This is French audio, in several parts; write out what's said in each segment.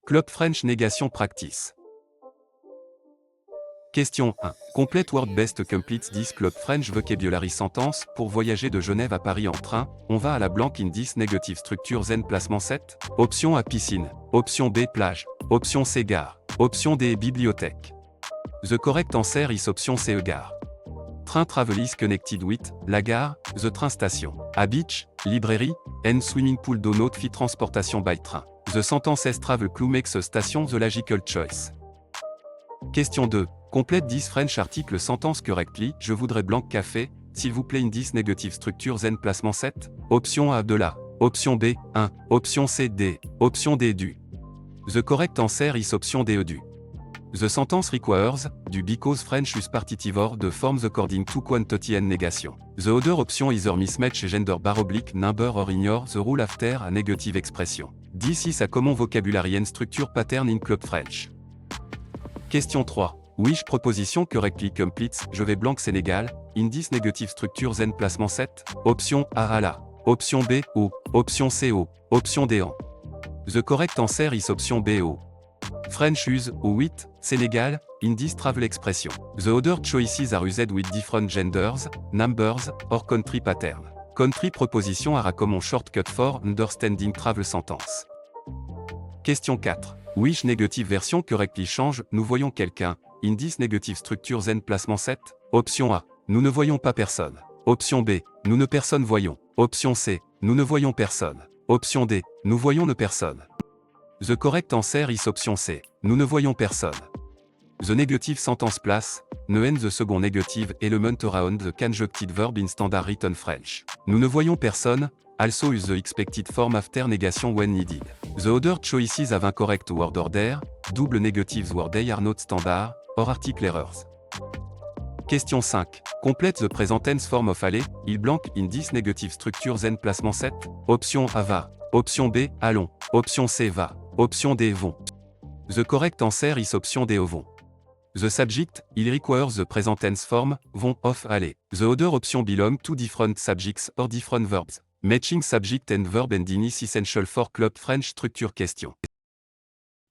Club French Negation Practice. Question 1. Complete Word Best Completes 10 Club French Vocabulary Sentence. Pour voyager de Genève à Paris en train, on va à la blank in 10 Negative Structure Zen Placement 7. Option A piscine. Option B plage. Option C gare. Option D bibliothèque. The correct answer is option C gare. Train travel is connected with, la gare, the train station. A beach, librairie, and swimming pool do not fit transportation by train. The sentence is travel clue makes a station the logical choice. Question 2. Complète 10 French article sentence correctly. Je voudrais blanc café, s'il vous plaît in 10 negative structure zen placement 7. Option A de la. Option B, 1. Option C, D. Option D, du. The correct answer is option D, du. The sentence requires, du because French is partitive de forms according to quantity and negation. The other option is either mismatch gender bar oblique number or ignore the rule after a negative expression. This is a common vocabulary and structure pattern in Club French. Question 3. Which proposition correctly completes, je vais blanc Sénégal, in 10 negative structure zen placement 7. Option A à la. Option B, au. Option C, au. Option D, en. The correct answer is option B, au. French use, ou with, Sénégal, in this travel expression. The other choices are used with different genders, numbers, or country pattern. Country proposition are a common shortcut for understanding travel sentence. Question 4. Which negative version correctly change, nous voyons quelqu'un, in this negative structure zen placement 7. Option A. Nous ne voyons pas personne. Option B. Nous ne personne voyons. Option C. Nous ne voyons personne. Option D. Nous voyons ne personne. The correct answer is option C. Nous ne voyons personne. The negative sentence place, ne and the second negative element around the conjuncted verb in standard written French. Nous ne voyons personne, also use the expected form after negation when needed. The other choices have incorrect word order, double negatives word they are not standard, or article errors. Question 5. Complete the present tense form of aller, il blanc in 10 negative structure zen placement 7. Option A va. Option B, allons. Option C va. Option D vont. The correct answer is option D vont. The subject, il requires the present tense form, vont of aller. The other option belong to different subjects or different verbs. Matching subject and verb ending is essential for Club French structure question.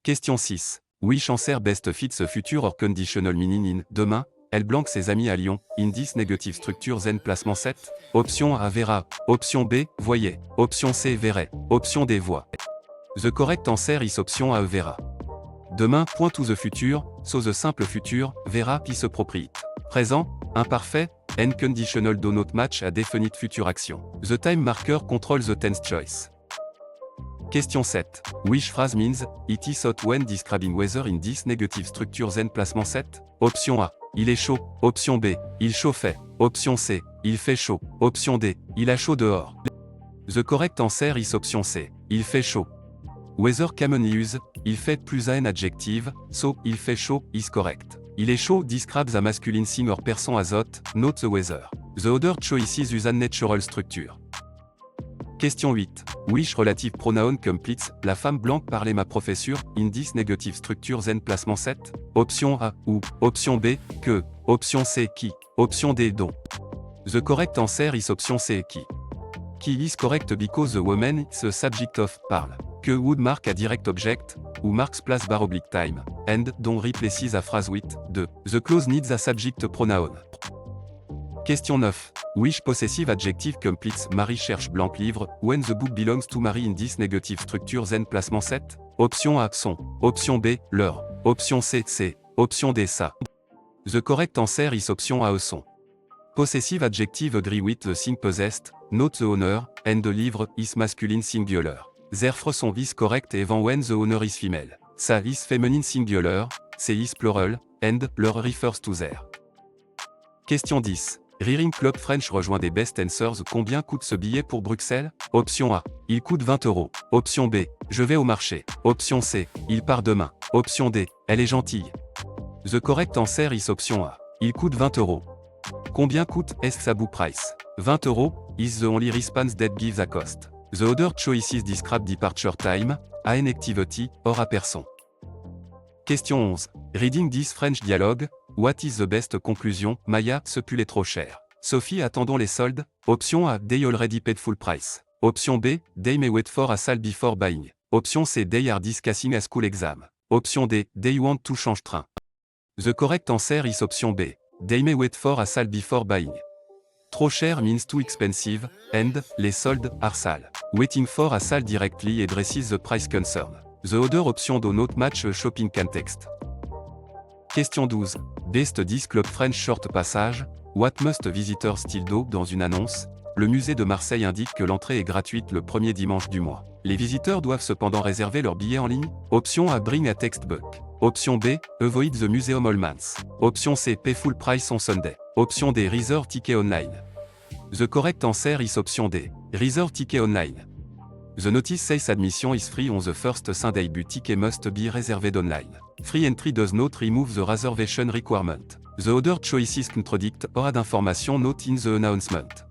Question 6. Which answer best fits a future or conditional meaning in demain, elle blanc ses amis à Lyon, in 10 negative structure zen placement 7. Option A verra. Option B, voyait. Option C verrait. Option D voit. The correct answer is option A verra. Demain, point to the future, so the simple future, verra is appropriate. Présent, imparfait, and conditional do not match a definite future action. The time marker controls the tense choice. Question 7. Which phrase means, it is hot when describing weather in 10 negative structure zen placement 7? Option A. Il est chaud. Option B. Il chauffait. Option C. Il fait chaud. Option D. Il a chaud dehors. The correct answer is option C. Il fait chaud. Weather commonly use, il fait plus un adjective, so, il fait chaud, is correct. Il est chaud describes a masculine thing or person as hot, not the weather. The other choices use a natural structure. Question 8. Which relative pronoun completes, la femme blanche parlait ma professure, in 10 negative structure zen placement 7. Option A, ou. Option B, que. Option C, qui. Option D, dont. The correct answer is option C, qui. Qui is correct because the woman is the subject of, parle. Que would mark a direct object, ou marks place bar oblique time, and, dont replaces a phrase with, de. The clause needs a subject pronoun. Question 9. Which possessive adjective completes Marie cherche blanc livre, when the book belongs to Marie in 10 negative structure zen placement 7? Option A, son. Option B, leur. Option C, c'est. Option D, ça. The correct answer is option A, son. Possessive adjective agree with the thing possessed, not the owner, and the livre is masculine singular. Therefore son is correct even when the owner is female. Sa is feminine singular, c'est is plural, and leur refers to their. Question 10. Reading Club French rejoint des best answers. Combien coûte ce billet pour Bruxelles? Option A. Il coûte 20 €. Option B. Je vais au marché. Option C. Il part demain. Option D. Elle est gentille. The correct answer is option A. Il coûte 20 €. Combien coûte est sa book price? 20 € is the only response that gives a cost. The other choices describe departure time, a an activity, or a person. Question 11. Reading this French dialogue, what is the best conclusion? Maya, ce pull est trop cher. Sophie, attendons les soldes. Option A, they already paid full price. Option B, they may wait for a sale before buying. Option C. They are discussing a school exam. Option D. They want to change train. The correct answer is option B. They may wait for a sale before buying. Trop cher means too expensive, and les soldes are sale. Waiting for a sale directly addresses the price concern. The other option do not match a shopping context. Question 12. Best 10 Club French Short Passage. What must visitors still do dans une annonce? Le musée de Marseille indique que l'entrée est gratuite le premier dimanche du mois. Les visiteurs doivent cependant réserver leur billet en ligne. Option A. Bring a textbook. Option B. Avoid the museum Allmans. Option C. Pay full price on Sunday. Option D. Reserve ticket online. The correct answer is option D. Reserve ticket online. The notice says admission is free on the first Sunday but ticket must be reserved online. Free entry does not remove the reservation requirement. The other choices contradict or add information not in the announcement.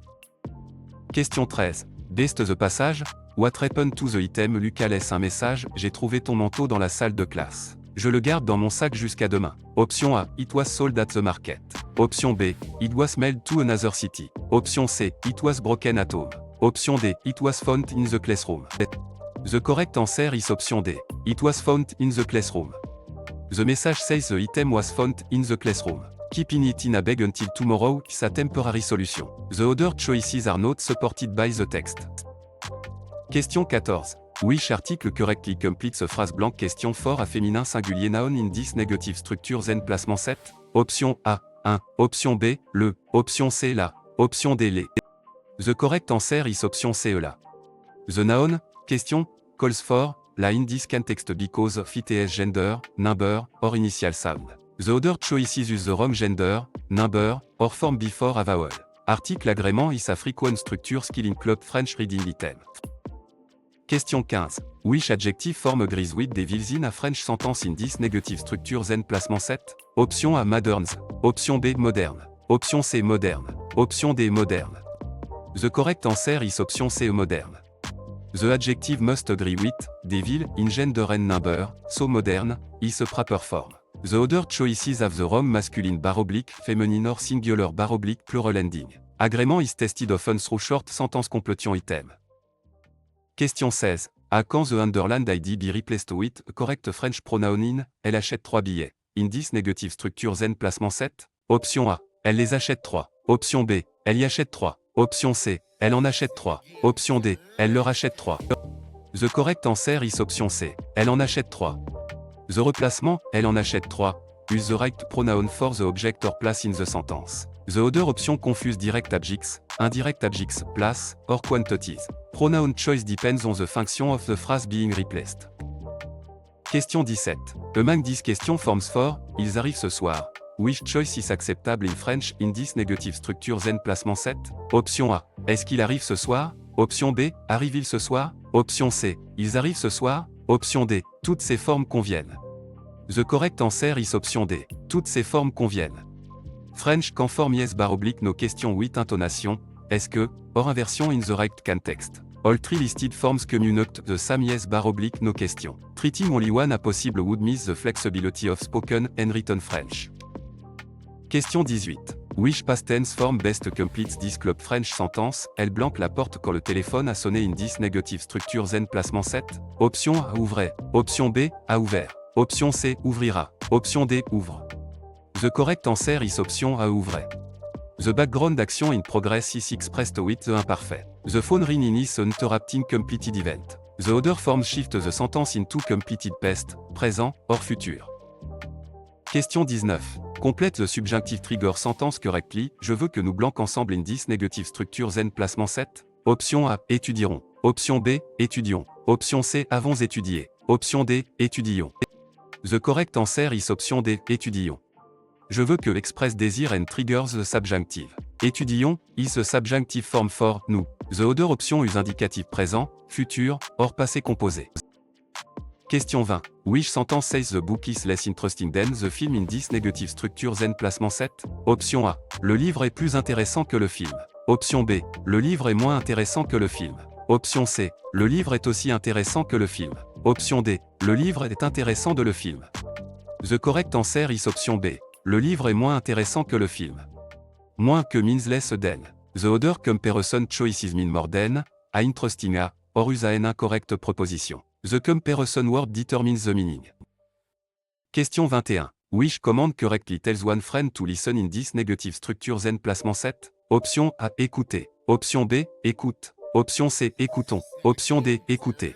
Question 13. Best the passage. What happened to the item? Lucas laisse un message. J'ai trouvé ton manteau dans la salle de classe. Je le garde dans mon sac jusqu'à demain. Option A. It was sold at the market. Option B. It was mailed to another city. Option C. It was broken at home. Option D. It was found in the classroom. The correct answer is option D. It was found in the classroom. The message says the item was found in the classroom. Keeping it in a bag until tomorrow is a temporary solution. The other choices are not supported by the text. Question 14. Which article correctly completes a phrase blank? Question for a féminin singulier noun in this negative structures and placement 7. Option A. 1. Option B. Le. Option C. La. Option D. Les. The correct answer is option C. La. The noun, question, calls for, la in this context because of its gender, number, or initial sound. The other choices use the wrong gender, number, or form before a vowel. Article agrément is a frequent structure skill in club French reading item. Question 15. Which adjective form agrees with the vowels in a French sentence in this negative structures and placement 7? Option A. Moderns. Option B. Moderne. Option C. Moderne. Option D. Moderne. The correct answer is option C. Moderne. The adjective must agree with, devil, in gender and number, so modern, is a proper form. The other choices have the wrong masculine bar oblique, feminine or singular bar oblique plural ending. Agreement is tested often through short sentence completion item. Question 16. À quand the underlined ID be replaced with a correct French pronoun in, elle achète 3 billets. In this negative structure zen placement 7? Option A. Elle les achète 3. Option B. Elle y achète 3. Option C. Elle en achète 3. Option D. Elle leur achète 3. The correct answer is option C. Elle en achète 3. The replacement, elle en achète 3, use the right pronoun for the object or place in the sentence. The other option confuse direct objects, indirect objects, place, or quantities. Pronoun choice depends on the function of the phrase being replaced. Question 17. Among these question forms for, ils arrivent ce soir. Which choice is acceptable in French in this negative structure zen placement 7? Option A. Est-ce qu'il arrive ce soir? Option B. Arrive-il ce soir? Option C. Ils arrivent ce soir? Option D. Toutes ces formes conviennent. The correct answer is option D. Toutes ces formes conviennent. French can form yes bar oblique no question with intonation. Est-ce que, or inversion in the right context. All three listed forms communicate the same yes bar oblique no question. Treating only one a possible would miss the flexibility of spoken and written French. Question 18. Which past tense form best completes this club French sentence? Elle blanque la porte quand le téléphone a sonné in this negative structure zen placement 7? Option A. Ouvrait. Option B. A ouvert. Option C. Ouvrira. Option D. Ouvre. The correct answer is option A. Ouvrait. The background action in progress is expressed with the imperfect. The phone ringing is an interrupting completed event. The other forms shift the sentence into completed past, présent, or futur. Question 19. Complète the subjunctive trigger sentence correctly. Je veux que nous blancs ensemble in this negative structure zen placement 7. Option A. Étudierons. Option B. Étudions. Option C. Avons étudié. Option D. Étudions. The correct answer is option D. Étudions. Je veux que express desire and triggers the subjunctive. Étudions is a subjunctive form for nous. The other option is indicatif présent, futur, or passé composé. Question 20. Which sentence says the book is less interesting than the film in this negative structure zen placement 7? Option A. Le livre est plus intéressant que le film. Option B. Le livre est moins intéressant que le film. Option C. Le livre est aussi intéressant que le film. Option D. Le livre est intéressant de le film. The correct answer is option B. Le livre est moins intéressant que le film. Moins que means less than. The other comparison choices mean more than, a interesting a, or use an incorrect proposition. The comparison word determines the meaning. Question 21. Wish command correctly tells one friend to listen in this negative structure then placement 7. Option A. Écouter. Option B. Écoute. Option C. Écoutons. Option D. Écouter.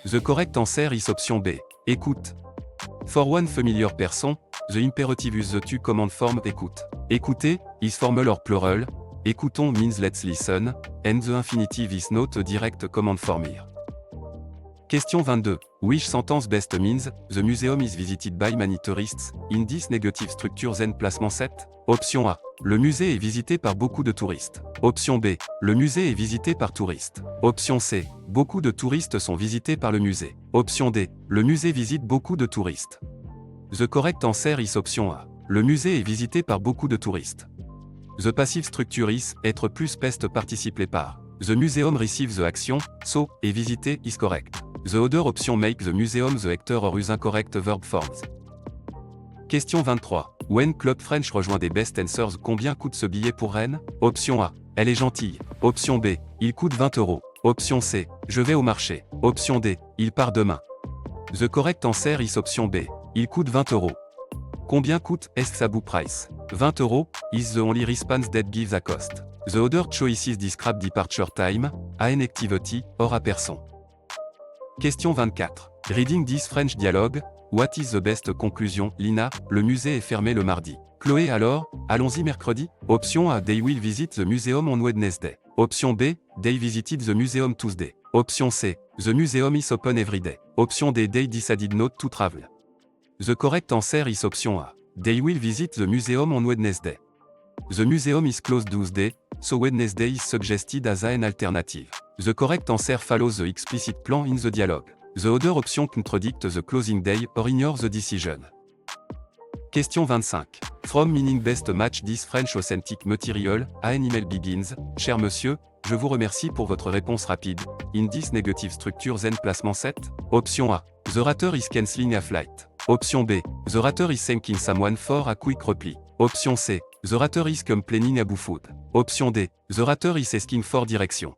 The correct answer is option B. Écoute. For one familiar person, the imperative is the to command form écoute. Écouter is formal or plural. Écoutons means let's listen, and the infinitive is not a direct command form here. Question 22. Which sentence best means the museum is visited by many tourists in this negative structure then placement 7? Option A. Le musée est visité par beaucoup de touristes. Option B. Le musée est visité par touristes. Option C. Beaucoup de touristes sont visités par le musée. Option D. Le musée visite beaucoup de touristes. The correct answer is option A. Le musée est visité par beaucoup de touristes. The passive structure is être plus past participé par. The museum receives the action, so, est visité is correct. The other option make the museum the actor or use incorrect verb forms. Question 23. When Club French rejoint des best answers, combien coûte ce billet pour Rennes? Option A. Elle est gentille. Option B. Il coûte 20 €. Option C. Je vais au marché. Option D. Il part demain. The correct answer is option B. Il coûte 20 €. Combien coûte est-ce book price? 20 € is the only response that gives a cost. The other choices describe departure time, an activity, or a person. Question 24. Reading this French dialogue, what is the best conclusion? Lina, le musée est fermé le mardi. Chloé alors, allons-y mercredi? Option A. They will visit the museum on Wednesday. Option B. They visited the museum Tuesday. Option C. The museum is open every day. Option D. They decided not to travel. The correct answer is option A. They will visit the museum on Wednesday. The museum is closed Tuesday, so Wednesday is suggested as an alternative. The correct answer follows the explicit plan in the dialogue. The other option contradict the closing day or ignore the decision. Question 25. From meaning best match this French authentic material, an email begins. Cher monsieur, je vous remercie pour votre réponse rapide. In this negative structure then placement 7. Option A. The orator is cancelling a flight. Option B. The orator is thanking someone for a quick reply. Option C. The orator is complaining about food. Option D. The orator is asking for direction.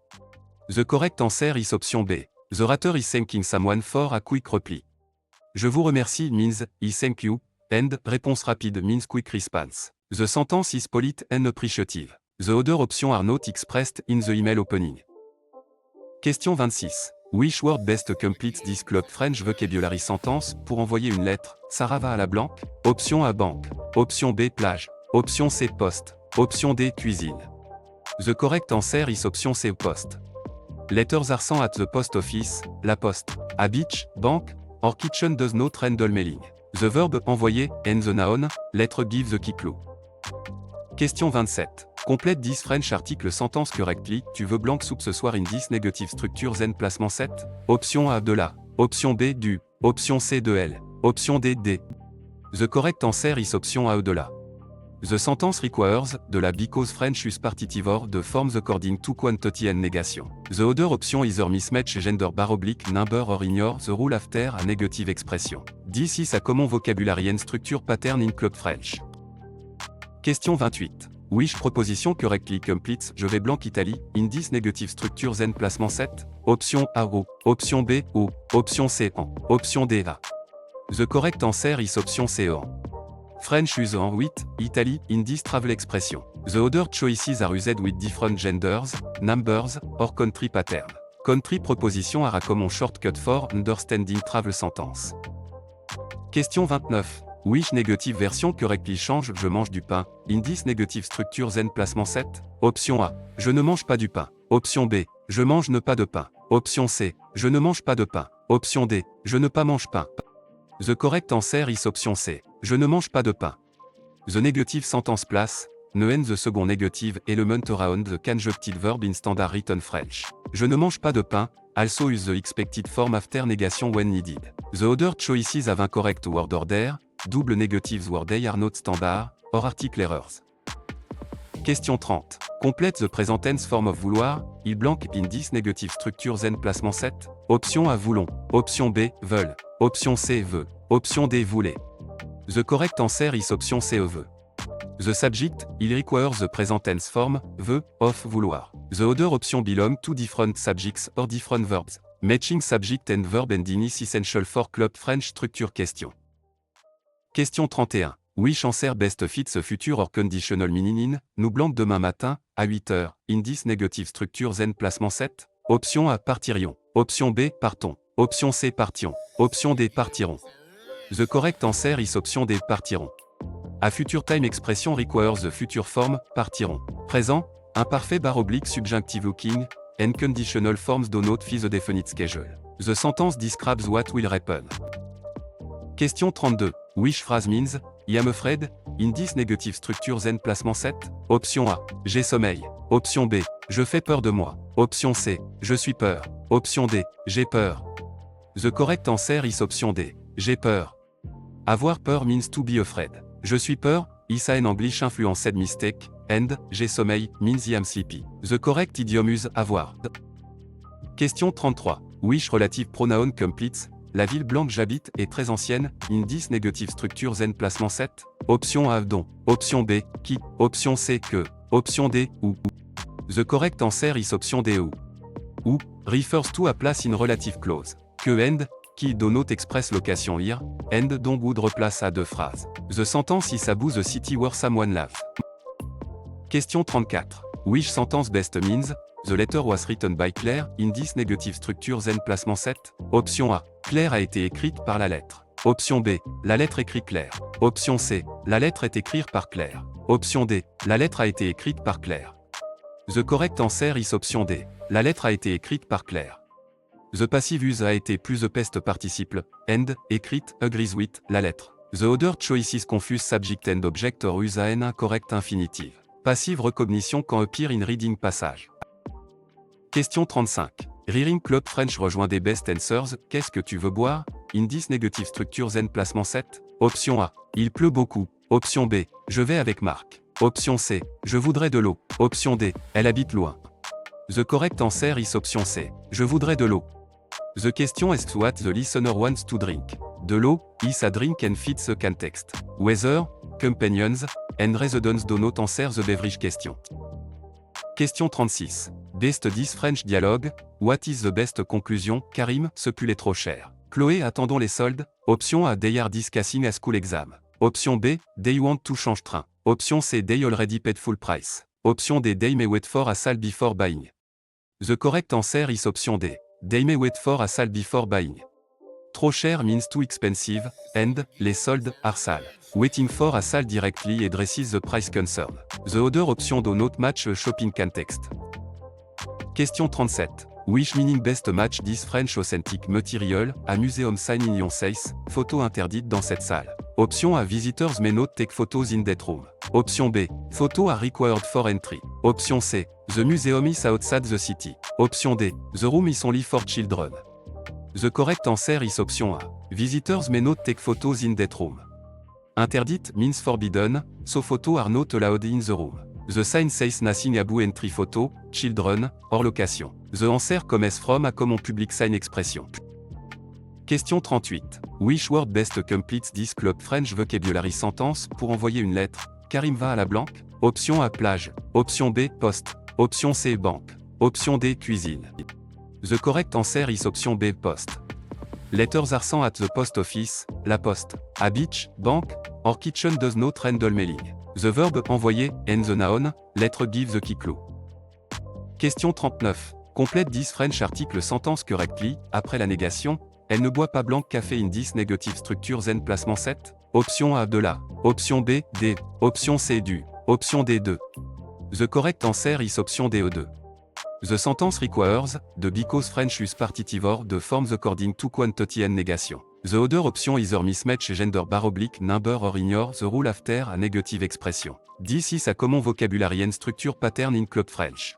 The correct answer is option B. The orator is thanking someone for a quick reply. Je vous remercie means I thank you, and réponse rapide means quick response. The sentence is polite and appreciative. The other options are not expressed in the email opening. Question 26. Which word best completes this Club French vocabulary sentence? Pour envoyer une lettre, Sarah va à la banque. Option A banque. Option B plage. Option C poste. Option D cuisine. The correct answer is option C poste. Letters are sent at the post office, la poste, a beach, bank, or kitchen does not handle mailing. The verb envoyer and the noun, lettre give the key clue. Question 27. Complète this French article sentence correctly. Tu veux blanc soupe ce soir in this negative structure then placement 7. Option A de la. Option B du. Option C de elle. Option D des. The correct answer is option A de la. The sentence requires de la because French use partitive or the forms according to quantity and negation. The other option either mismatch gender bar oblique number or ignore the rule after a negative expression. This is a common vocabulary and structure pattern in Club French. Question 28. Which proposition correctly completes je vais blanc Italie in this negative structure then placement 7. Option A O. Option B O. Option C en. Option D A. The correct answer is option C en. French use en 8, Italy, in this travel expression. The other choices are used with different genders, numbers, or country pattern. Country proposition are a common shortcut for understanding travel sentence. Question 29. Which negative version correctly change je mange du pain, in this negative structure then placement 7. Option A. Je ne mange pas du pain. Option B. Je mange ne pas de pain. Option C. Je ne mange pas de pain. Option D. Je ne pas mange pain. The correct answer is option C. Je ne mange pas de pain. The negative sentence place, ne and the second negative element around the conjunctive verb in standard written French. Je ne mange pas de pain, also use the expected form after negation when needed. The other choices have incorrect word order, double negatives word they are not standard, or article errors. Question 30. Complète the present tense form of vouloir, il blank in this negative structure then placement 7. Option A voulons. Option B veulent. Option C veut. Option D voulait. The correct answer is option C veut. The subject, il requires the present tense form, veut, of vouloir. The other option belong to different subjects or different verbs. Matching subject and verb and is essential for club French structure question. Question 31. Which answer best fits a future or conditional meaning in, nous blanc demain matin, à 8h, indice negative structure zen placement 7. Option A, partirions. Option B, partons. Option C, partions. Option D, partirons. The correct answer is option D, partirons. A future time expression requires the future form, partirons. Présent, imparfait / subjunctive looking, and conditional forms do not fit the definite schedule. The sentence describes what will happen. Question 32. Which phrase means, I am afraid, in this negative structure zen placement 7? Option A, j'ai sommeil. Option B, je fais peur de moi. Option C, je suis peur. Option D, j'ai peur. The correct answer is option D, j'ai peur. Avoir peur means to be afraid. Je suis peur, is an English influenced mistake, and, j'ai sommeil, means I am sleepy. The correct idiom is avoir. Question 33. Which relative pronoun completes, la ville blanche j'habite est très ancienne, in this negative structure zen placement 7? Option A, dont. Option B, qui. Option C, que. Option D, où. The correct answer is option D, où. Où refers to a place in relative clause. Que and, qui denote express location here, and dont would replace à deux phrases. The sentence is about the city where someone lives. Question 34. Which sentence best means, the letter was written by Claire, in this negative structure zen placement 7? Option A. Claire a été écrite par la lettre. Option B. La lettre écrit Claire. Option C. La lettre est écrite par Claire. Option D. La lettre a été écrite par Claire. The correct answer is option D. La lettre a été écrite par Claire. The passive use a été plus the past participle, and, écrite, agrees with, la lettre. The other choices confuse subject and object or use an incorrect infinitive. Passive recognition quand appear in reading passage. Question 35. Reading Club French rejoint des best answers, qu'est-ce que tu veux boire? In this negative structure zen placement 7? Option A. Il pleut beaucoup. Option B. Je vais avec Marc. Option C. Je voudrais de l'eau. Option D. Elle habite loin. The correct answer is option C. Je voudrais de l'eau. The question asks what the listener wants to drink. De l'eau, is a drink and fits the context. Weather, companions, and residents do not answer the beverage question. Question 36. Best 10 French dialogue, what is the best conclusion? Karim, ce pull est trop cher. Chloé, attendons les soldes. Option A, they are discussing a school exam. Option B, they want to change train. Option C, they already paid full price. Option D, they may wait for a sale before buying. The correct answer is option D. They may wait for a sale before buying. Trop cher means too expensive, and, les soldes, are sale. Waiting for a sale directly addresses the price concern. The other option do not match a shopping context. Question 37. Which meaning best match this French authentic material, a museum sign in your says, photo interdite dans cette salle. Option A, visitors may not take photos in that room. Option B, photos are required for entry. Option C, the museum is outside the city. Option D, the room is only for children. The correct answer is option A. Visitors may not take photos in that room. Interdite means forbidden, so photos are not allowed in the room. The sign says nothing about entry photo, children, or location. The answer comes from a common public sign expression. Question 38. Which word best completes this club French vocabulary sentence pour envoyer une lettre? Karim va à la banque. Option A, plage. Option B, poste. Option C, banque. Option D, cuisine. The correct answer is option B, poste. Letters are sent at the post office, la poste. A beach, bank, or kitchen does not handle mailing. The verb envoyer, and the noun, lettre give the key clue. Question 39. Complète this French article sentence correctly, après la négation. Elle ne boit pas blanc café in this negative structure zen placement 7? Option A, de la. Option B, D. Option C, du. Option D, 2. The correct answer is option D, 2. The sentence requires, the because French use partitive or the forms according to quantity and negation. The other option either mismatch gender / number or ignore the rule after a negative expression. This is a common vocabulary and structure pattern in Club French.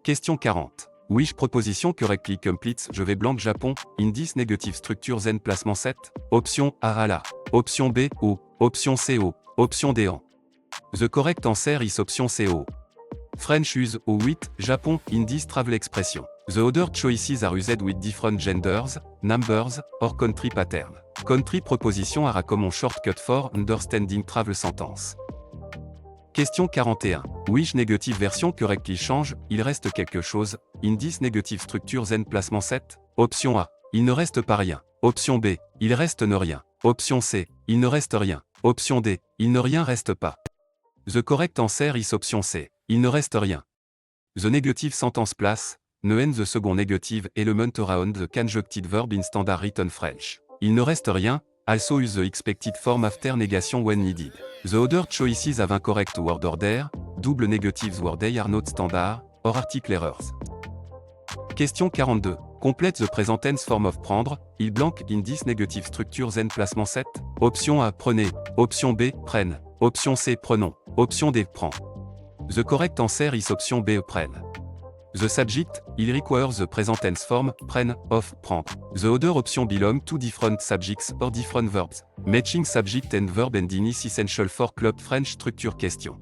Question 40. Which proposition correctly completes je vais blanc Japon, in this negative structure zen placement 7? Option A, à la. Option B, au. Option C, au. Option D, en. The correct answer is option C, au. French use au 8, Japon, in this travel expression. The other choices are used with different genders, numbers, or country pattern. Country proposition are a common shortcut for understanding travel sentence. Question 41. Wish negative version correctly change, il reste quelque chose, indice negative structure zen placement 7. Option A. Il ne reste pas rien. Option B. Il reste ne rien. Option C. Il ne reste rien. Option D. Il ne rien reste pas. The correct answer is option C. Il ne reste rien. The negative sentence place, ne end the second negative element around the conjuncted verb in standard written French. Il ne reste rien, also use the expected form after negation when needed. The other choices have incorrect word order, double negatives word they are not standard, or article errors. Question 42. Complete the present tense form of prendre, il blank in this negative structure zen placement 7. Option A. Prenez. Option B. Prenne. Option C. Prenons. Option D. Prend. The correct answer is option B. Prenne. The subject, il requires the present tense form, prenne, of, prendre. The other option belong to different subjects or different verbs. Matching subject and verb ending is essential for Club French structure question.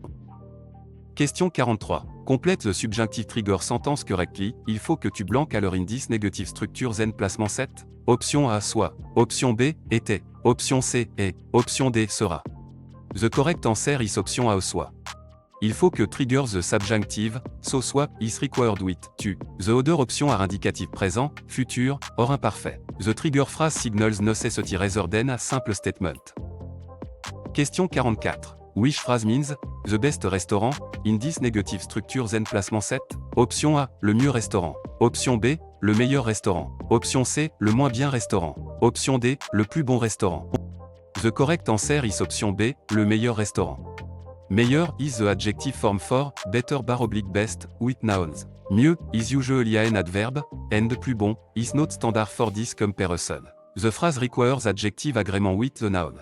Question 43. Complete the subjunctive trigger sentence correctly, il faut que tu blanques à leur indice negative structure zen placement 7. Option A. Soit. Option B. Était. Option C. Est. Option D. Sera. The correct answer is option A. Soit. Il faut que trigger the subjunctive, so soit, is required with, tu. The other option are indicatif présent, futur, or imparfait. The trigger phrase signals necessity rather than a simple statement. Question 44. Which phrase means, the best restaurant, in this negative structure zen placement 7? Option A, le mieux restaurant. Option B, le meilleur restaurant. Option C, le moins bien restaurant. Option D, le plus bon restaurant. The correct answer is option B, le meilleur restaurant. Meilleur is the adjective form for, better / best, with nouns. Mieux is usually an adverb, and plus bon is not standard for this comparison. The phrase requires adjective agreement with the noun.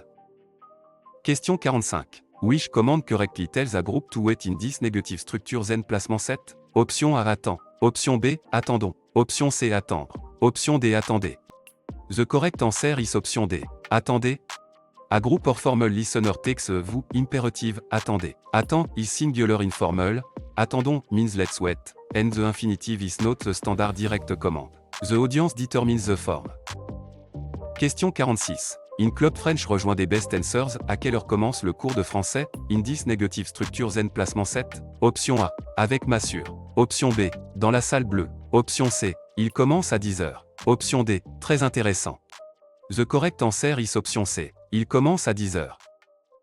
Question 45. Which command correctly tells a group to wait in this negative structure zen placement 7? Option A. Attends. Option B. Attendons. Option C. Attendre. Option D. Attendez. The correct answer is option D. Attendez. A group or formal listener takes a vous imperative, attendez. Attend is singular informal, attendons means let's wait, and the infinitive is not the standard direct command. The audience determines the form. Question 46. In Club French rejoint des best answers, à quelle heure commence le cours de français? In this negative structure zen placement 7. Option A. Avec Massure. Option B. Dans la salle bleue. Option C. Il commence à 10h. Option D. Très intéressant. The correct answer is option C. Il commence à 10h.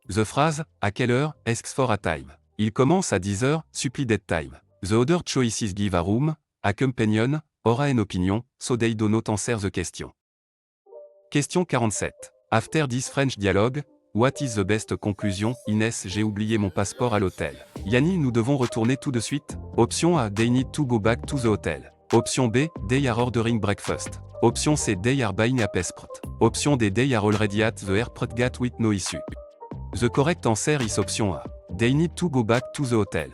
The phrase, à quelle heure, asks for a time. Il commence à 10h, supplie that time. The other choices give a room, a companion, or an opinion, so they do not answer the question. Question 47. After this French dialogue, what is the best conclusion? Inès, j'ai oublié mon passeport à l'hôtel. Yanni, nous devons retourner tout de suite. Option A, they need to go back to the hotel. Option B, they are ordering breakfast. Option C, they are buying a passport. Option D, they are already at the airport gate with no issue. The correct answer is option A. They need to go back to the hotel.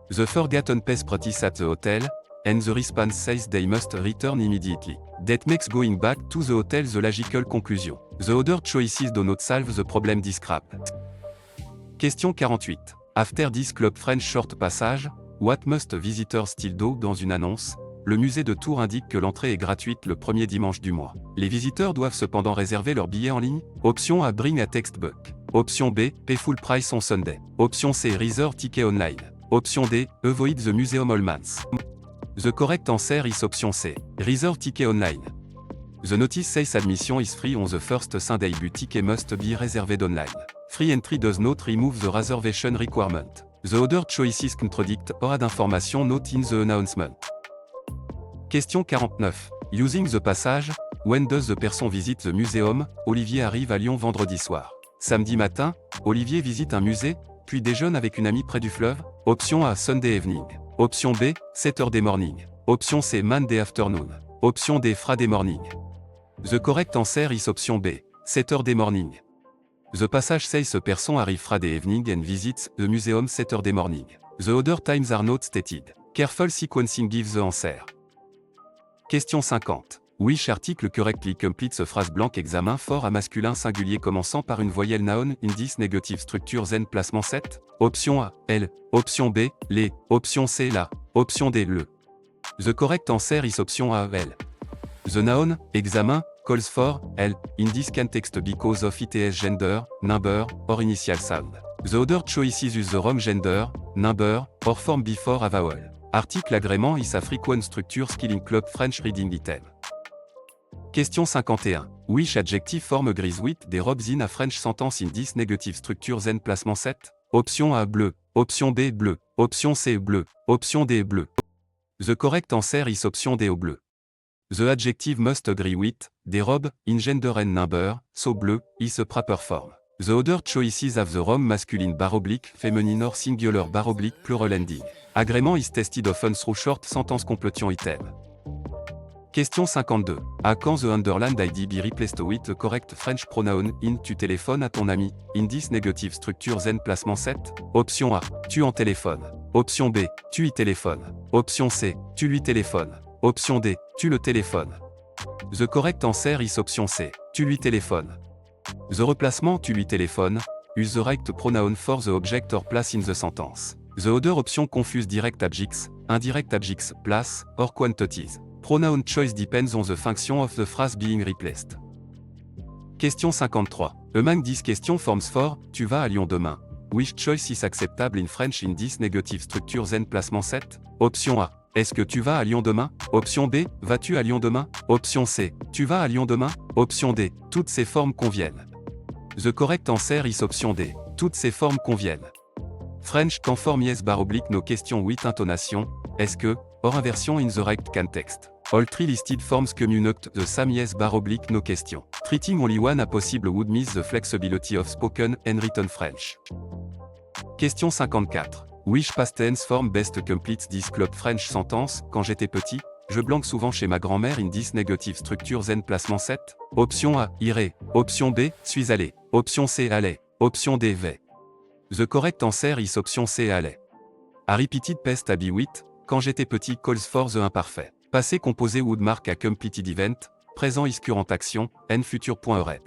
The forgotten passport is at the hotel, and the response says they must return immediately. That makes going back to the hotel the logical conclusion. The other choices do not solve the problem described. Question 48. After this Club French short passage, what must visitors still do? Dans une annonce, le musée de Tours indique que l'entrée est gratuite le premier dimanche du mois. Les visiteurs doivent cependant réserver leur billet en ligne. Option A, bring a textbook. Option B, pay full price on Sunday. Option C, reserve ticket online. Option D, avoid the museum all months. The correct answer is option C, reserve ticket online. The notice says admission is free on the first Sunday but ticket must be reserved online. Free entry does not remove the reservation requirement. The other choices contradict or add information not in the announcement. Question 49. Using the passage, when does the person visit the museum? Olivier arrive à Lyon vendredi soir. Samedi matin, Olivier visite un musée, puis déjeune avec une amie près du fleuve. Option A, Sunday evening. Option B, Saturday morning. Option C, Monday afternoon. Option D, Friday morning. The correct answer is option B, Saturday morning. The passage says a person arrive Friday evening and visits the museum Saturday morning. The other times are not stated. Careful sequencing gives the answer. Question 50. Which article correctly completes phrase blank examen for à masculin singulier commençant par une voyelle noun in this negative structure zen placement 7? Option A, elle. Option B, les. Option C, la. Option D, le. The correct answer is option A, elle. The noun, examen, calls for, elle, in this context because of its gender, number, or initial sound. The other choices use the wrong gender, number, or form before a vowel. Article agrément is a frequent structure skill in club French reading item. Question 51. Which adjective form agrees with des robes in a French sentence in this negative structure then placement 7? Option A bleu, option B bleu, option C bleu, option D bleu. The correct answer is option D au bleu. The adjective must agree with des robes in gender and number, so bleu is a proper form. The other choices have the wrong masculine bar oblique, feminine or singular bar oblique plural ending. Agrément is tested often through short sentence completion item. Question 52. À quand the underlined ID be replaced with the correct French pronoun in tu téléphones à ton ami, in this negative structure then placement 7? Option A. Tu en téléphones. Option B. Tu y téléphones. Option C. Tu lui téléphones. Option D. Tu le téléphones. The correct answer is option C. Tu lui téléphones. The replacement tu lui téléphones use the right pronoun for the object or place in the sentence. The other option confuse direct adjectives, indirect adjectives, place, or quantities. Pronoun choice depends on the function of the phrase being replaced. Question 53. Among these question forms for tu vas à Lyon demain. Which choice is acceptable in French in this negative structure then placement 7? Option A. Est-ce que tu vas à Lyon demain? Option B. Vas-tu à Lyon demain? Option C. Tu vas à Lyon demain? Option D. Toutes ces formes conviennent. The correct answer is option D. Toutes ces formes conviennent. French can form yes bar oblique no question with intonation. Est-ce que, or inversion in the right context. All three listed forms communicate the same yes bar oblique no question. Treating only one a possible would miss the flexibility of spoken and written French. Question 54. Which past tense form best completes this club French sentence? Quand j'étais petit, je blanque souvent chez ma grand-mère in this negative structure then placement 7? Option A, irai. Option B, suis allé. Option C, allait. Option D, vais. The correct answer is option C, allait. A repeated past a be with, quand j'étais petit calls for the imparfait. Passé composé would mark a completed event, présent is current action, and future.red.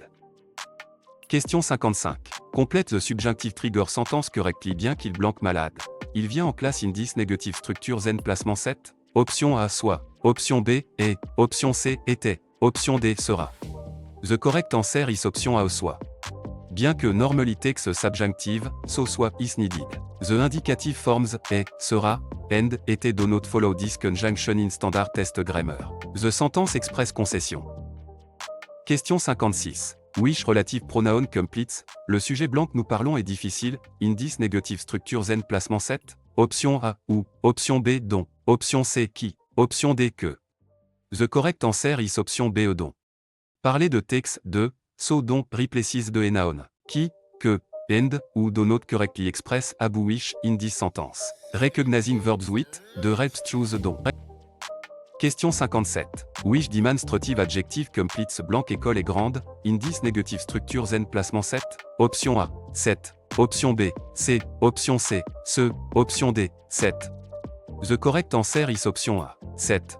Question 55. Complète the subjunctive trigger sentence correctly bien qu'il blanque malade. Il vient en classe in this negative structure then placement 7? Option A, soit. Option B, est. Option C, était. Option D, sera. The correct answer is option A, soit. Bien que normally takes subjunctive, so soit is needed. The indicative forms est, sera, and, était do not follow this conjunction in standard test grammar. The sentence express concession. Question 56. Which relative pronoun completes? Le sujet blanc que nous parlons est difficile, in this negative structure then placement 7? Option A, ou. Option B, dont. Option C, qui. Option D, que. The correct answer is option B, dont. Parler de takes, de, so dont, replaces de noun. Qui, que, and, ou do not correctly express abu wish in this sentence. Recognizing verbs with, de helps choose dont. Question 57. Which demonstrative adjective completes blanc école est grande, in this negative structure then placement 7? Option A, 7. Option B, C. Option C, ce. Option D, 7. The correct answer is option A, 7.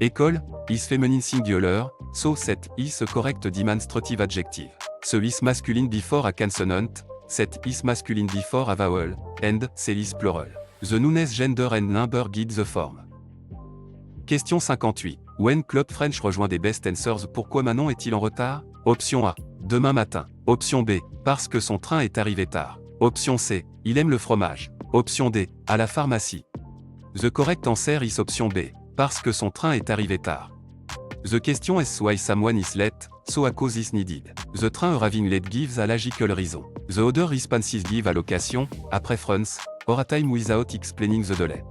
École, is feminine singular, so 7 is a correct demonstrative adjective. Ce is masculine before a consonant, 7 is masculine before a vowel, and C is plural. The nouns gender and number guide the form. Question 58. When Club French rejoint des best answers, pourquoi Manon est-il en retard? Option A. Demain matin. Option B. Parce que son train est arrivé tard. Option C. Il aime le fromage. Option D. À la pharmacie. The correct answer is option B. Parce que son train est arrivé tard. The question is why someone is late, so a cause is needed. The train arriving late gives a logical reason. The other responses give a location, a preference, or a time without explaining the delay.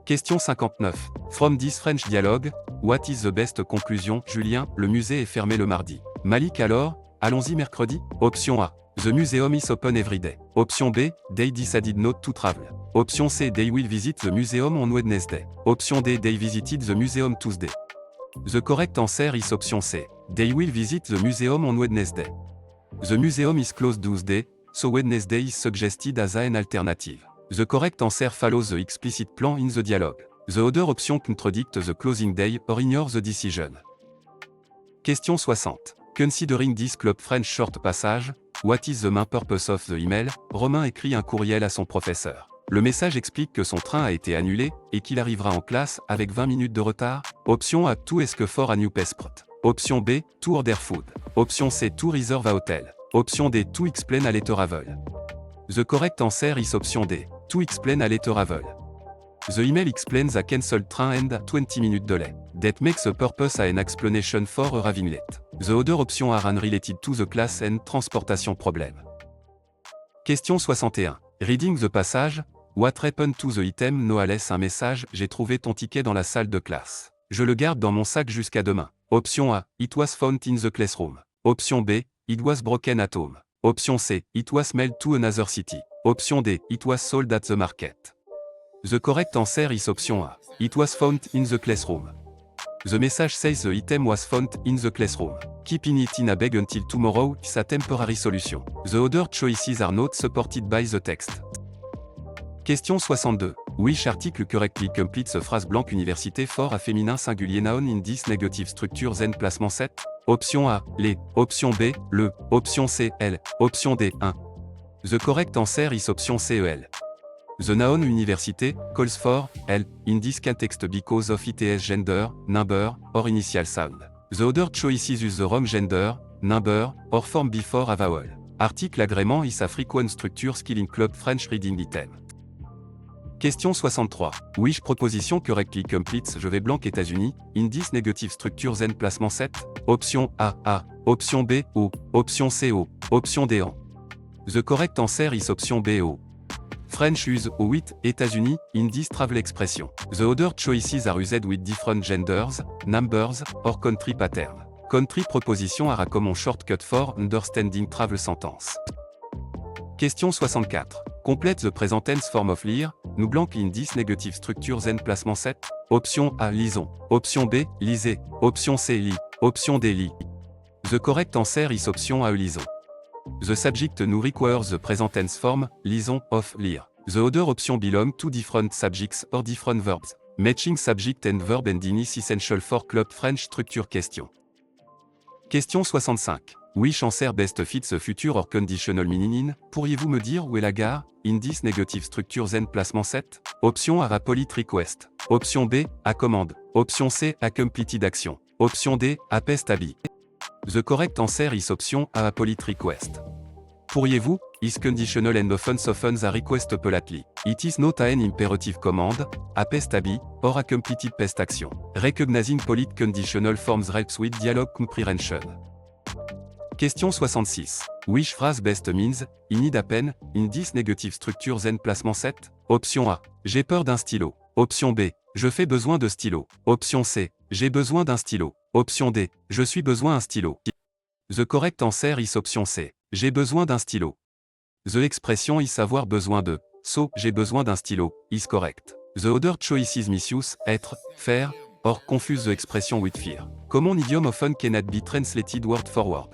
Question 59. From this French dialogue, what is the best conclusion? Julien, le musée est fermé le mardi. Malik alors, allons-y mercredi? Option A. The museum is open every day. Option B. They decided not to travel. Option C. They will visit the museum on Wednesday. Option D. They visited the museum Tuesday. The correct answer is option C. They will visit the museum on Wednesday. The museum is closed Tuesday, so Wednesday is suggested as an alternative. The correct answer follows the explicit plan in the dialogue. The other option contradict the closing day or ignore the decision. Question 60. Considering this club French short passage, what is the main purpose of the email? Romain écrit un courriel à son professeur. Le message explique que son train a été annulé et qu'il arrivera en classe avec 20 minutes de retard. Option A. To ask for a new passport. Option B. To order food. Option C. To reserve a hotel. Option D. To explain a letter travel. The correct answer is option D. To explain a later travel. The email explains a cancelled train and 20 minute delay. That makes a purpose a an explanation for a arriving late. The other options are unrelated to the class and transportation problem. Question 61. Reading the passage. What happened to the item? Noah laisse un message. J'ai trouvé ton ticket dans la salle de classe. Je le garde dans mon sac jusqu'à demain. Option A. It was found in the classroom. Option B. It was broken at home. Option C. It was mailed to another city. Option D. It was sold at the market. The correct answer is option A. It was found in the classroom. The message says the item was found in the classroom. Keeping it in a bag until tomorrow is a temporary solution. The other choices are not supported by the text. Question 62. Which article correctly completes a phrase blank université for a féminin singulier noun in this negative structure and placement 7? Option A, les. Option B, le. Option C, elle. Option D, 1. The correct answer is option C, elle. The noun université calls for, elle, in this context because of its gender, number, or initial sound. The other choices use the wrong gender, number, or form before a vowel. Article agrément is a frequent structure skill in club French reading item. Question 63. Which proposition correctly completes je vais blanc États-Unis, in this negative structures and placement 7? Option A, A. Option B, O. Option C, O. Option D, en. The correct answer is option B, O. French use with États-Unis in this travel expression. The other choices are used with different genders, numbers, or country pattern. Country proposition are a common shortcut for understanding travel sentence. Question 64. Complete the present tense form of lire, nous blank in this negative structures and placement 7. Option A, lisons. Option B, lisez. Option C, lis. Option D, lis. The correct answer is option A, lisons. The subject now requires the present tense form, lisons, of lire. The other option belong to different subjects or different verbs. Matching subject and verb ending is essential for club French structure question. Question 65. Which answer best fits a future or conditional meaning in? Pourriez-vous me dire où est la gare? In this negative structures and placement 7? Option A, a polite request. Option B, a commande. Option C, a completed action. Option D, a pest habit. The correct answer is option A, a polite request. Pourriez-vous, is conditional and often softens a request politely. It is not an imperative command, a pest habit, or a completed pest action. Recognizing polite conditional forms helps with dialogue comprehension. Question 66. Which phrase best means, I need a pen, in this negative structures and placement 7? Option A. J'ai peur d'un stylo. Option B. Je fais besoin de stylo. Option C. J'ai besoin d'un stylo. Option D. Je suis besoin d'un stylo. The correct answer is option C. J'ai besoin d'un stylo. The expression is avoir besoin de. So, j'ai besoin d'un stylo, is correct. The other choices misuse, être, faire, or confuse the expression with fear. Common idiom often cannot be translated word for word.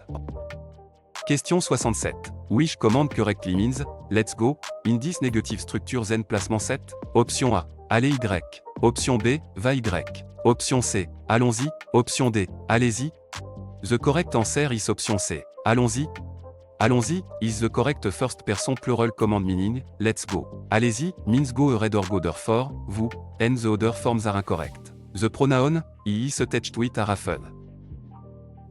Question 67. Which command correctly means, let's go, in this negative structures and placement 7? Option A. Allez Y. Option B. Va Y. Option C. Allons-y. Option D. Allez-y. The correct answer is option C. Allons-y. Allons-y is the correct first person plural command meaning, let's go. Allez-y means go ahead or go therefore, vous, and the other forms are incorrect. The pronoun, he is attached with are often.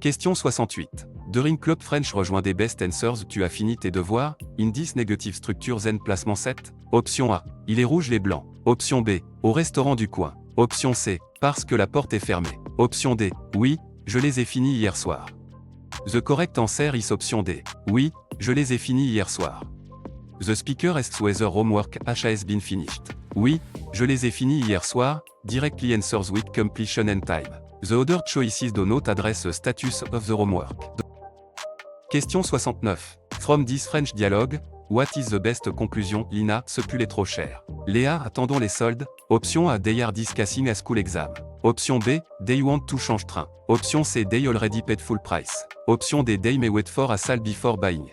Question 68. During Club French rejoins des best answers tu as fini tes devoirs, in this negative structures and placement 7? Option A. Il est rouge les blancs. Option B. Au restaurant du coin. Option C. Parce que la porte est fermée. Option D. Oui, je les ai finis hier soir. The correct answer is option D. Oui, je les ai finis hier soir. The speaker asks whether homework has been finished. Oui, je les ai finis hier soir, directly answers with completion and time. The other choices do not address the status of the homework. Question 69. From this French dialogue, what is the best conclusion? Lina, ce pull est trop cher. Léa, attendons les soldes. Option A, they are discussing a school exam. Option B, they want to change train. Option C, they already paid full price. Option D, they may wait for a sale before buying.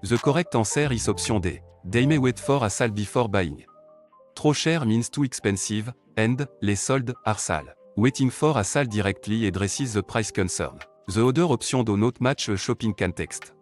The correct answer is option D. They may wait for a sale before buying. Trop cher means too expensive, and, les soldes, are sale. Waiting for a sale directly addresses the price concern. The other option do not match a shopping context.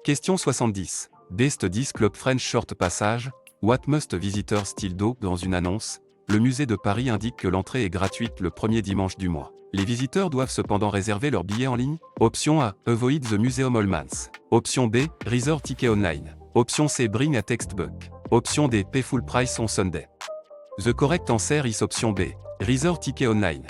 Question 70. Best 10 Club French short passage. What must visitors still do? Dans une annonce, le musée de Paris indique que l'entrée est gratuite le premier dimanche du mois. Les visiteurs doivent cependant réserver leur billet en ligne. Option A. Avoid the museum all months. Option B. Reserve ticket online. Option C. Bring a textbook. Option D. Pay full price on Sunday. The correct answer is option B. Reserve ticket online.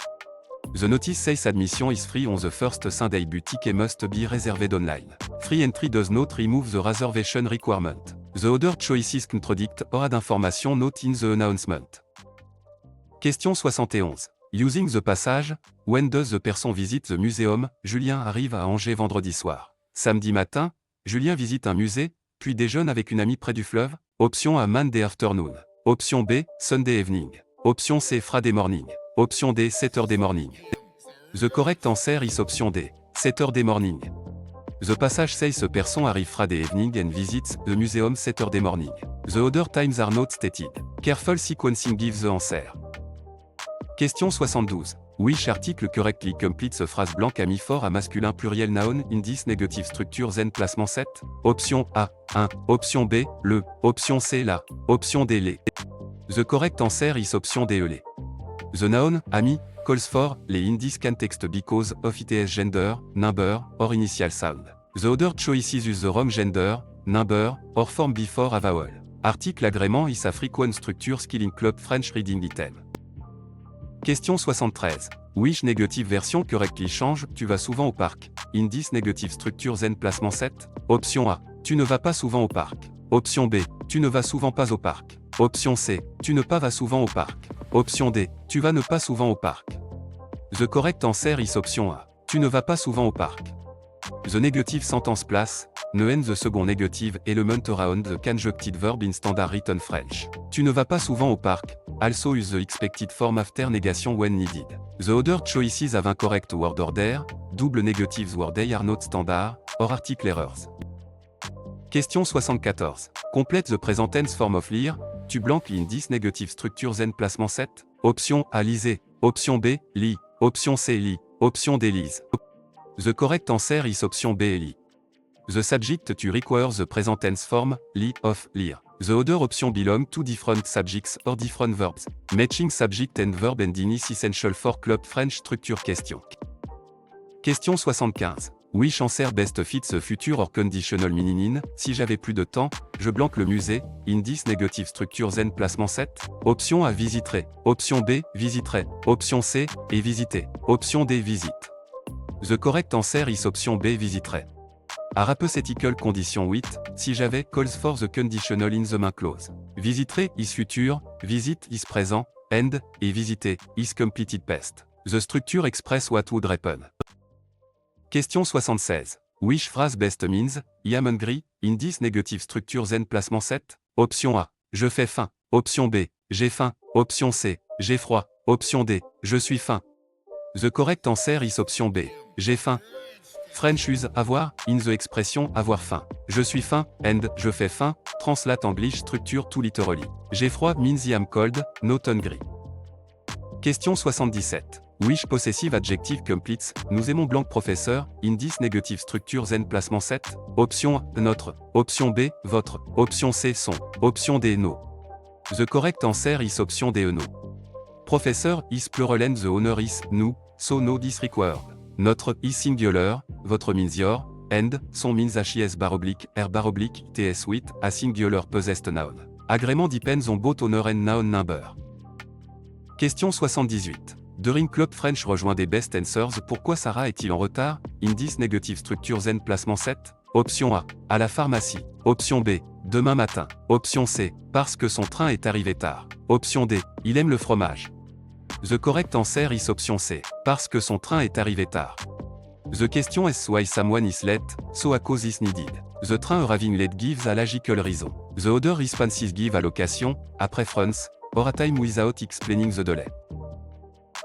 The notice says admission is free on the first Sunday but ticket must be reserved online. Free entry does not remove the reservation requirement. The other choices contradict or add information not in the announcement. Question 71. Using the passage, when does the person visit the museum? Julien arrive à Angers vendredi soir. Samedi matin, Julien visite un musée, puis déjeune avec une amie près du fleuve. Option A. Monday afternoon. Option B. Sunday evening. Option C. Friday morning. Option D. Saturday morning. The correct answer is option D. Saturday morning. The passage says the person arrive Friday evening and visits the museum Saturday morning. The other times are not stated. Careful sequencing gives the answer. Question 72. Which article correctly completes a phrase blanche à mi-fort à masculin pluriel noun in this negative structure then placement 7? Option A. 1. Option B. Le. Option C. La. Option D. Les. The correct answer is option D. Les. The noun, ami, calls for, les in this context because of its gender, number, or initial sound. The other choices use the wrong gender, number, or form before a vowel. Article agrément is a frequent structure skill in club French reading item. Question 73. Which negative version correctly change, tu vas souvent au parc? In this negative structure then placement 7? Option A. Tu ne vas pas souvent au parc. Option B. Tu ne vas souvent pas au parc. Option C. Tu ne pas vas souvent au parc. Option D. Tu vas ne pas souvent au parc. The correct answer is option A. Tu ne vas pas souvent au parc. The negative sentence place, ne the second negative element around the conjuncted verb in standard written French. Tu ne vas pas souvent au parc, also use the expected form after negation when needed. The other choices have incorrect word order, double negatives word they are not standard, or article errors. Question 74. Complete the present tense form of lire, tu blank in this negative structure then placement 7? Option A. Lisez. Option B. Lis. Option C. Lis. Option D. Lise. The correct answer is option B. Lis. The subject to require the present tense form, li, of, lire. The other option belong to different subjects or different verbs. Matching subject and verb ending is essential for club French structure question. Question 75. Which answer best fits the future or conditional meaning in, si j'avais plus de temps, je blanque le musée, in this negative structure then placement 7? Option A. Visiterai. Option B. Visiterai. Option C. Et visiter. Option D. Visite. The correct answer is option B. Visiterai. A hypothetical condition 8, si j'avais, calls for the conditional in the main clause. Visiterai is future, visit is présent, and, et visiter, is completed past. The structure express what would happen. Question 76. Which phrase best means, I am hungry, in this negative structure then placement 7? Option A. Je fais faim. Option B. J'ai faim. Option C. J'ai froid. Option D. Je suis faim. The correct answer is option B. J'ai faim. French use avoir, in the expression avoir faim. Je suis faim, and je fais faim, translate English structure to literally. J'ai froid means I am cold, not hungry. Question 77. Which possessive adjective completes, nous aimons blanc professeur, in this negative structure then placement 7? Option A, notre. Option B, votre. Option C, son. Option D, no. The correct answer is option D, no. Professeur is plural and the honor is, nous, so no this required. Notre is singular, votre means your, and, son means HIS /, R / TS with, a singular possessed noun. Agrément depends on both honor and noun number. Question 78. During Club French rejoint des best answers. Pourquoi Sarah est-il en retard? In this negative structure then placement 7? Option A. À la pharmacie. Option B. Demain matin. Option C. Parce que son train est arrivé tard. Option D. Il aime le fromage. The correct answer is option C. Parce que son train est arrivé tard. The question is why someone is late, so a cause is needed. The train arriving late gives a logical reason. The other responses give a location, a preference, or a time without explaining the delay.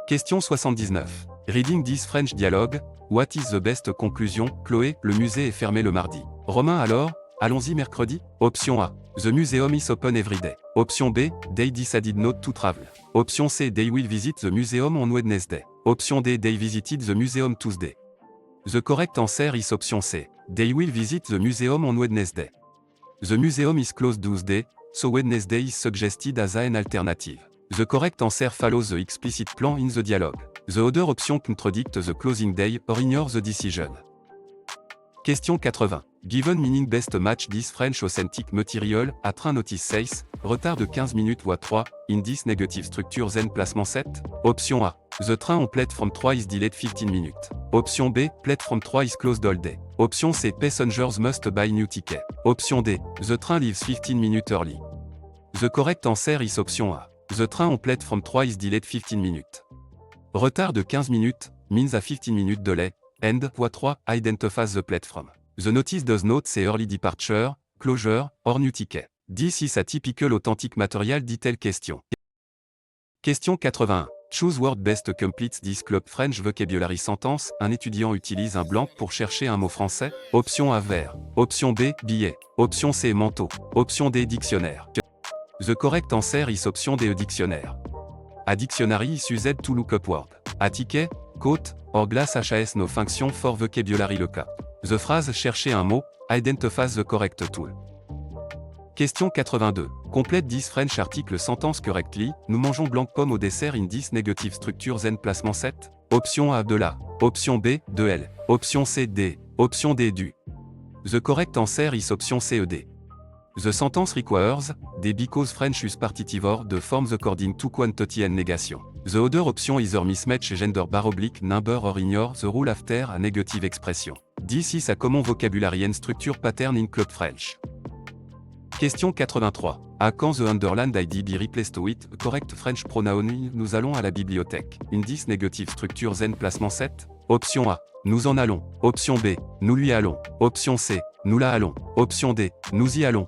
Question 79. Reading this French dialogue, what is the best conclusion? Chloé, le musée est fermé le mardi. Romain alors, allons-y mercredi? Option A. The museum is open every day. Option B. They decided not to travel. Option C. They will visit the museum on Wednesday. Option D. They visited the museum Tuesday. The correct answer is option C. They will visit the museum on Wednesday. The museum is closed Tuesday, so Wednesday is suggested as an alternative. The correct answer follows the explicit plan in the dialogue. The other option contradict the closing day or ignore the decision. Question 80. Given meaning best match this French authentic material, à train notice 6, retard de 15 minutes voie 3, indice negative structure zen placement 7. Option A. The train on platform 3 is delayed 15 minutes. Option B. Platform 3 is closed all day. Option C. Passengers must buy new ticket. Option D. The train leaves 15 minutes early. The correct answer is option A. The train on platform 3 is delayed 15 minutes. Retard de 15 minutes, means a 15 minutes delay, and, voie 3, identifies the platform. The notice does not say early departure, closure, or new ticket. This is a typical authentic material detail question. Question 81. Choose word best completes this club French vocabulary sentence. Un étudiant utilise un blanc pour chercher un mot français. Option A verre. Option B billet. Option C manteau. Option D dictionnaire. The correct answer is option D dictionnaire. A dictionary is used to look up word. A ticket, quote, or glass has no function for vocabulary lookup. The phrase chercher un mot identifies the correct tool. Question 82. Complète this French article sentence correctly. Nous mangeons blanc pomme au dessert in this negative structure zen placement 7. Option A de la. Option B de L. Option C D. Option D du. The correct answer is option C D. The sentence requires D because French use partitive de forms according to quantity and negation. The other option either mismatch gender bar oblique number or ignore the rule after a negative expression. This is a common vocabulary and structure pattern in Club French. Question 83. À quand the underlined ID be replaced with correct French pronoun? Nous allons à la bibliothèque. In this negative structure zen placement 7. Option A. Nous en allons. Option B. Nous lui allons. Option C. Nous la allons. Option D. Nous y allons.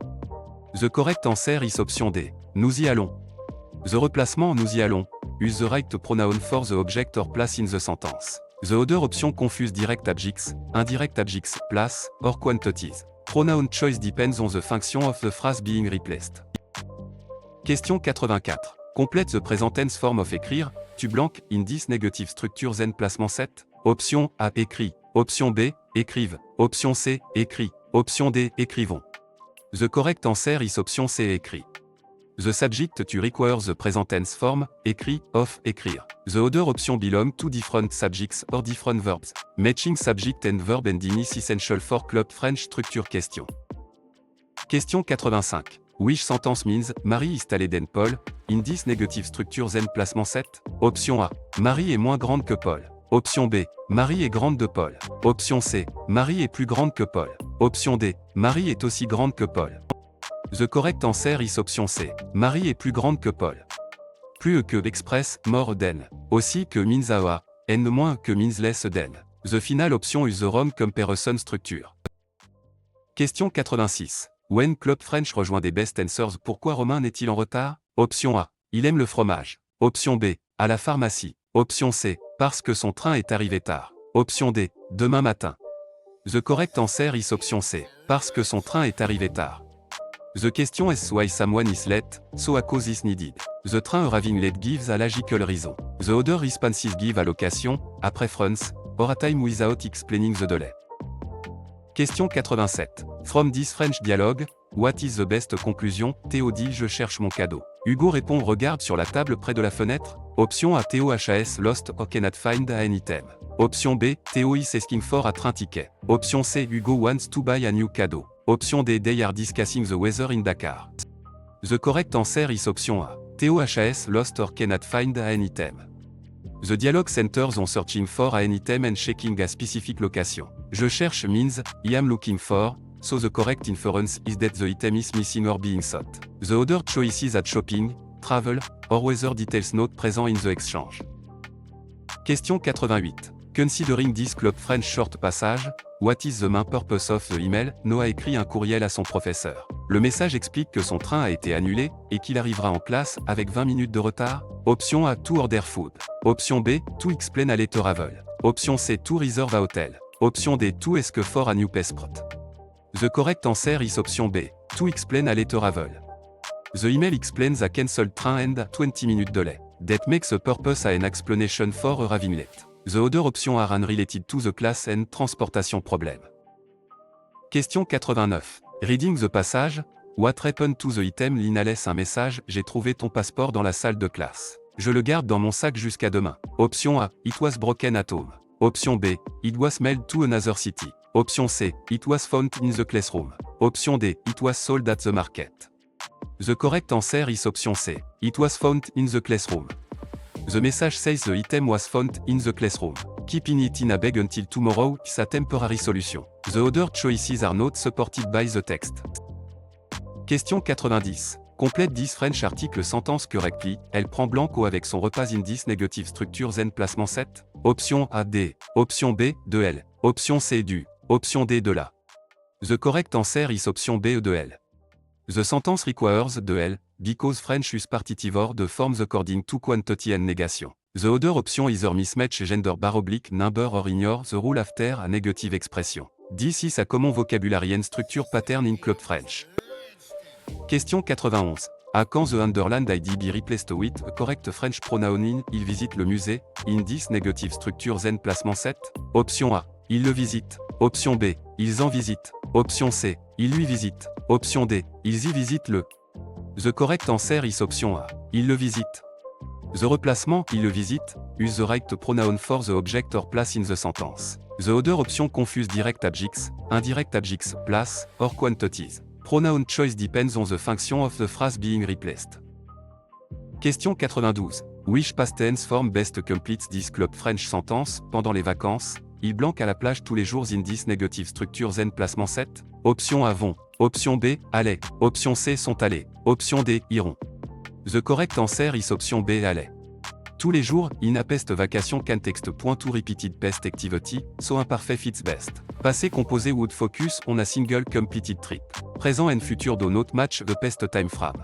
The correct answer is option D. Nous y allons. The replacement nous y allons use the right pronoun for the object or place in the sentence. The other option confuse direct objects, indirect objects, place, or quantities. Pronoun choice depends on the function of the phrase being replaced. Question 84. Complète the present tense form of écrire, tu blanc, in this negative structure zen placement 7. Option A écrit. Option B écrive. Option C écrit. Option D écrivons. The correct answer is option C écrit. The subject to require the present tense form, écrit, of, écrire. The other option belong to different subjects or different verbs. Matching subject and verb ending is essential for Club French structure question. Question 85. Which sentence means Marie is taller than Paul, in this negative structure zen placement 7? Option A. Marie est moins grande que Paul. Option B. Marie est grande de Paul. Option C. Marie est plus grande que Paul. Option D. Marie est aussi grande que Paul. The correct answer is option C. Marie est plus grande que Paul. Plus que express, more than. Aussi que means a, and moins que means less than. The final option is the wrong comparison structure. Question 86. When Club French rejoint des best answers, pourquoi Romain n'est-il en retard? Option A. Il aime le fromage. Option B. À la pharmacie. Option C. Parce que son train est arrivé tard. Option D. Demain matin. The correct answer is option C. Parce que son train est arrivé tard. The question is why someone is late, so a cause is needed. The train arriving late gives a logical reason. The other responses give a location, a preference, or a time without explaining the delay. Question 87. From this French dialogue, what is the best conclusion? Théo dit je cherche mon cadeau. Hugo répond regarde sur la table près de la fenêtre. Option A. Théo has lost or cannot find an item. Option B. Théo is asking for a train ticket. Option C. Hugo wants to buy a new cadeau. Option D. They are discussing the weather in Dakar. The correct answer is option A. Théo has lost or cannot find an item. The dialogue centers on searching for an item and checking a specific location. Je cherche means, I am looking for, so the correct inference is that the item is missing or being sought. The other choices are shopping, travel, or weather details not present in the exchange. Question 88. Considering this Club French short passage, what is the main purpose of the email? Noah écrit un courriel à son professeur. Le message explique que son train a été annulé et qu'il arrivera en classe avec 20 minutes de retard. Option A. To order food. Option B. To explain a letter travel. Option C. To reserve a hotel. Option D. To ask for a new passport. The correct answer is option B. To explain a letter travel. The email explains a cancelled train and 20 minutes delay. That makes a purpose an explanation for arriving late. The other option are unrelated to the class and transportation problem. Question 89. Reading the passage, what happened to the item? Lina laisse un message, j'ai trouvé ton passeport dans la salle de classe. Je le garde dans mon sac jusqu'à demain. Option A, it was broken at home. Option B, it was mailed to another city. Option C. It was found in the classroom. Option D. It was sold at the market. The correct answer is option C. It was found in the classroom. The message says the item was found in the classroom. Keeping it in a bag until tomorrow is a temporary solution. The other choices are not supported by the text. Question 90. Complète 10 French articles sentence correctly. Elle prend blanco avec son repas in 10 negative structures n placement 7. Option A D. Option B de L. Option C du. Option D de la. The correct answer is option B de L. The sentence requires de L, because French use partitive the forms according to quantity and negation. The other option either mismatch gender / number or ignore the rule after a negative expression. This is a common vocabulary and structure pattern in Club French. Question 91. À quand the underlined ID be replaced with a correct French pronoun in il visite le musée, in 10 negative structures n placement 7? Option A. Il le visite. Option B. Ils en visitent. Option C. Il lui visite. Option D. Ils y visitent le. The correct answer is option A. Il le visite. The replacement il le visite use the right pronoun for the object or place in the sentence. The other option confuse direct objects, indirect objects, place, or quantities. Pronoun choice depends on the function of the phrase being replaced. Question 92. Which past tense form best completes this Club French sentence? Pendant les vacances, il blanque à la plage tous les jours in 10 negative structures n placement 7. Option A vont. Option B, allait. Option C sont allés. Option D, iront. The correct answer is option B, allait. Tous les jours, in a pest vacation can text point to repeated pest activity, so imparfait fits best. Passé composé would focus on a single completed trip. Présent and future do not match the pest time frame.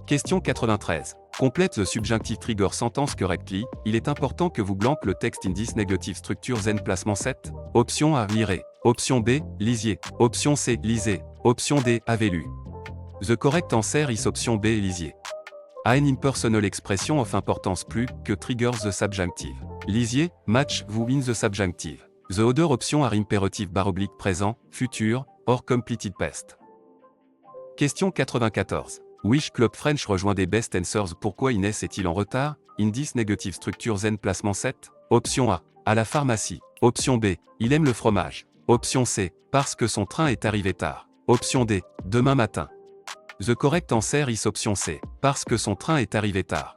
Question 93. Complète the subjunctive trigger sentence correctly. Il est important que vous blanque le texte in 10 negative structures n placement 7. Option A, lirez. Option B, lisiez. Option C, lisez. Option D, avez lu. The correct answer is option B, lisiez. A an impersonal expression of importance plus que triggers the subjunctive. Lisiez, match, vous in the subjunctive. The other option are imperative / présent, futur, or completed past. Question 94. Which Club French rejoint des best answers? Pourquoi Inès est-il en retard? In 10 negative structures n placement 7. Option A. À la pharmacie. Option B. Il aime le fromage. Option C. Parce que son train est arrivé tard. Option D. Demain matin. The correct answer is option C. Parce que son train est arrivé tard.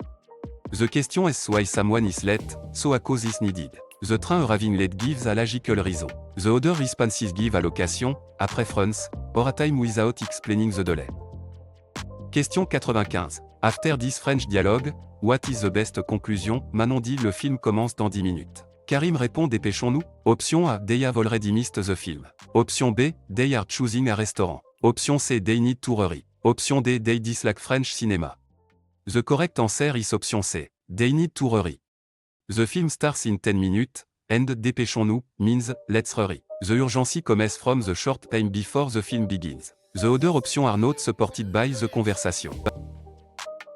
The question is why someone is late, so a cause is needed. The train arriving late gives a logical reason. The other responses give a location, a preference, or a time without explaining the delay. Question 95. After this French dialogue, what is the best conclusion? Manon dit le film commence dans 10 minutes. Karim répond dépêchons-nous. Option A. They have already missed the film. Option B. They are choosing a restaurant. Option C. They need to hurry. Option D. They dislike French cinema. The correct answer is option C. They need to hurry. The film starts in 10 minutes, and dépêchons-nous means let's hurry. The urgency comes from the short time before the film begins. The other options are not supported by the conversation.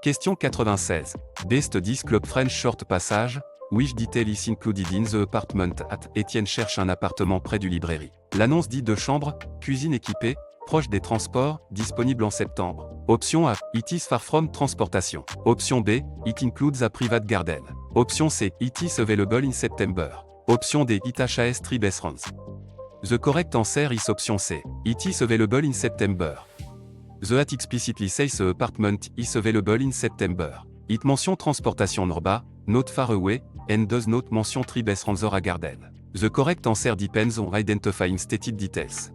Question 96. Best 10 Club French short passage. Which detail is included in the apartment at? Étienne cherche un appartement près du librairie. L'annonce dit 2 chambres, cuisine équipée, proche des transports, disponible en septembre. Option A. It is far from transportation. Option B. It includes a private garden. Option C. It is available in September. Option D. It has 3 bedrooms. The correct answer is option C. It is available in September. The at explicitly says the apartment is available in September. It mention transportation norba, not far away, and does not mention 3 bedrooms or a garden. The correct answer depends on identifying stated details.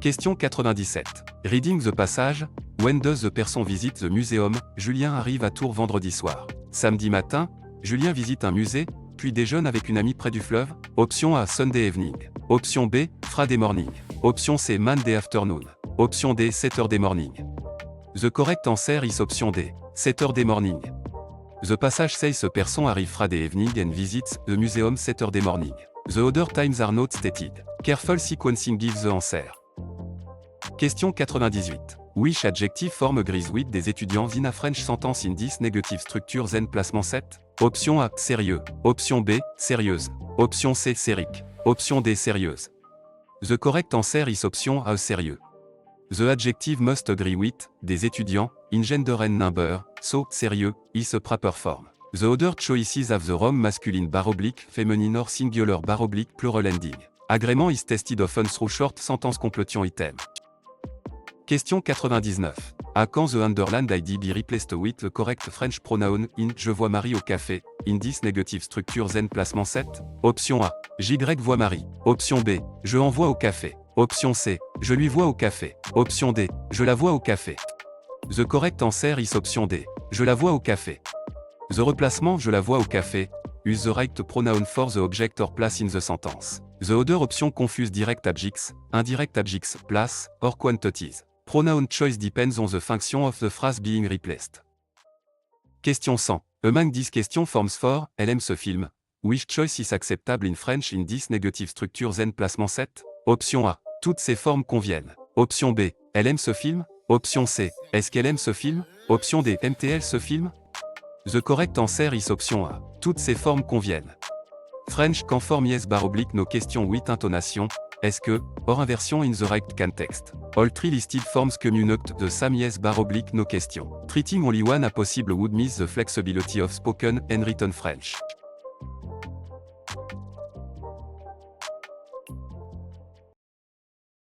Question 97. Reading the passage. When does the person visit the museum? Julien arrive à Tours vendredi soir. Samedi matin, Julien visite un musée, puis déjeune avec une amie près du fleuve. Option A. Sunday evening. Option B. Friday morning. Option C. Monday afternoon. Option D. Saturday morning. The correct answer is option D. Saturday morning. The passage says the person arrive Friday evening and visits the museum Saturday morning. The other times are not stated. Careful sequencing gives the answer. Question 98. Which adjective form agrees with des étudiants in a French sentence in 10 negative structures n placement 7? Option A. Sérieux. Option B. Sérieuse. Option C. Sérique. Option D. Sérieuse. The correct answer is option A. Sérieux. The adjective must agree with des étudiants in gender and number, so sérieux is a proper form. The other choices have the wrong masculine / feminine or singular / plural ending. Agreement is tested often through short sentence completion item. Question 99. À quand the underlined ID be replaced with the correct French pronoun in je vois Marie au café, in this negative structure then placement 7? Option A. J'y vois Marie. Option B. Je envoie au café. Option C. Je lui vois au café. Option D. Je la vois au café. The correct answer is option D. Je la vois au café. The replacement je la vois au café use the right pronoun for the object or place in the sentence. The other option confuse direct adjectives, indirect adjectives, place, or quantities. Pronoun choice depends on the function of the phrase being replaced. Question 100. Among these question forms for, elle aime ce film. Which choice is acceptable in French in this negative structure then placement 7? Option A. Toutes ces formes conviennent. Option B. Elle aime ce film? Option C. Est-ce qu'elle aime ce film? Option D. Aime-t-elle ce film? The correct answer is option A. Toutes ces formes conviennent. French can form yes / no question with intonation. Est-ce que, or inversion in the right context. All three listed forms communicate the same yes / no question. Treating only one a possible would miss the flexibility of spoken and written French.